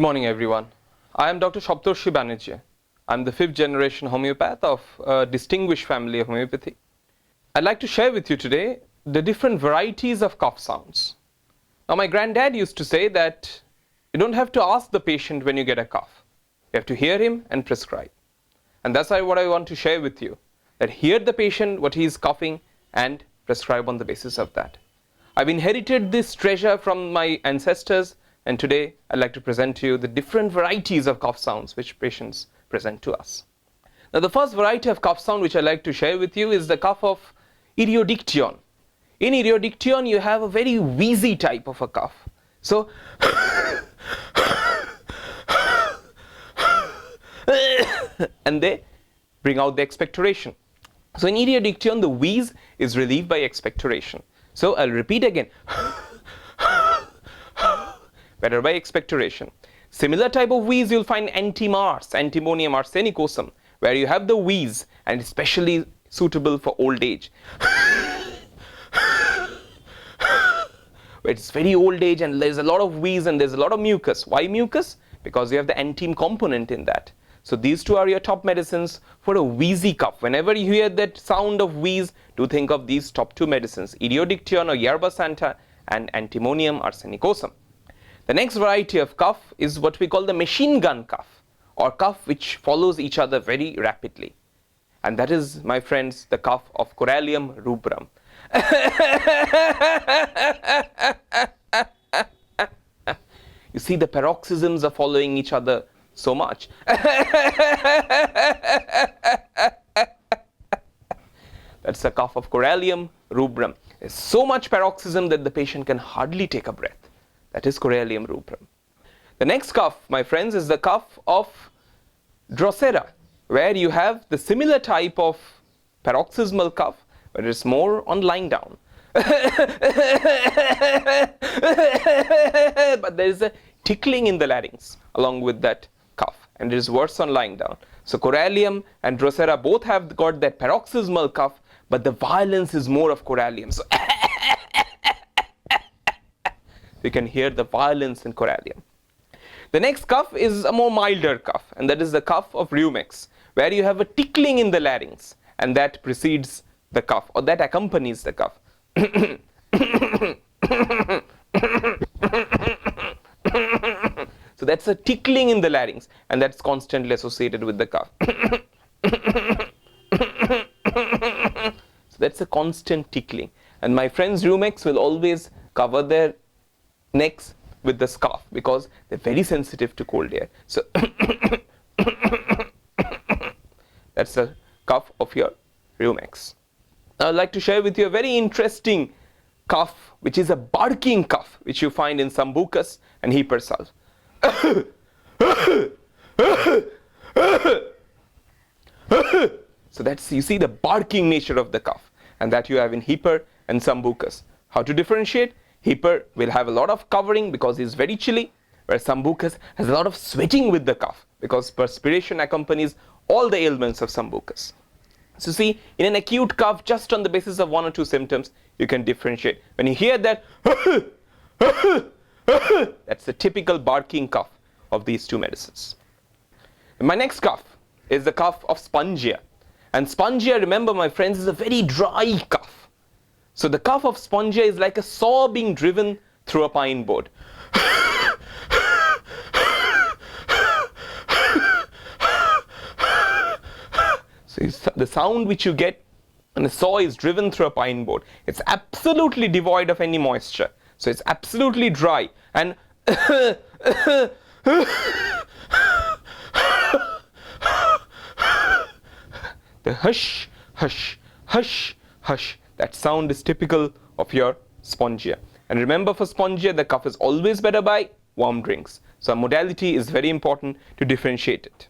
Good morning, everyone. I am Dr. Saptarshi Banerjea. I am the 5th generation homeopath of a distinguished family of homeopathy. I'd like to share with you today the different varieties of cough sounds. Now, my granddad used to say that you don't have to ask the patient when you get a cough. You have to hear him and prescribe. And that's what I want to share with you, that hear the patient what he is coughing and prescribe on the basis of that. I've inherited this treasure from my ancestors, and today I'd like to present to you the different varieties of cough sounds which patients present to us. Now, the first variety of cough sound which I'd like to share with you is the cough of iriodiction. In iriodiction, you have a very wheezy type of a cough. So, and they bring out the expectoration. So, in iriodiction, the wheeze is relieved by expectoration. So, I'll repeat again. Better by expectoration. Similar type of wheeze you'll find antimars, antimonium arsenicosum, where you have the wheeze and especially suitable for old age. It's very old age and there's a lot of wheeze and there's a lot of mucus. Why mucus? Because you have the antime component in that. So these two are your top medicines for a wheezy cough. Whenever you hear that sound of wheeze, do think of these top two medicines, iriodiction or yerba santa and antimonium arsenicosum. The next variety of cough is what we call the machine gun cough, or cough which follows each other very rapidly. And that is, my friends, the cough of Corallium rubrum. You see, the paroxysms are following each other so much. That's the cough of Corallium rubrum. There's so much paroxysm that the patient can hardly take a breath. That is Corallium rubrum. The next cough, my friends, is the cough of Drosera, where you have the similar type of paroxysmal cough, but it's more on lying down. But there is a tickling in the larynx along with that cough, and it is worse on lying down. So Corallium and Drosera both have got that paroxysmal cough, but the violence is more of Corallium. So you can hear the violence in Corallium. The next cough is a more milder cough, and that is the cough of Rumex, where you have a tickling in the larynx, and that precedes the cough, or that accompanies the cough. So that's a tickling in the larynx, and that's constantly associated with the cough. So that's a constant tickling. And my friends, Rumex will always cover their necks with the scarf because they're very sensitive to cold air. So that's the cough of your Rumex. Now I'd like to share with you a very interesting cough, which is a barking cough, which you find in Sambucus and Hippersal. So that's, you see the barking nature of the cough, and that you have in Hipper and Sambucus. How to differentiate? Hipper will have a lot of covering because he is very chilly, whereas Sambucus has a lot of sweating with the cough because perspiration accompanies all the ailments of Sambucus. So see, in an acute cough, just on the basis of one or two symptoms, you can differentiate. When you hear that, that's the typical barking cough of these two medicines. And my next cough is the cough of Spongia. And Spongia, remember my friends, is a very dry cough. So the cough of Spongia is like a saw being driven through a pine board. So the sound which you get when the saw is driven through a pine board, it's absolutely devoid of any moisture. So it's absolutely dry. And the hush, hush, hush, hush. That sound is typical of your Spongia. And remember, for Spongia, the cough is always better by warm drinks. So modality is very important to differentiate it.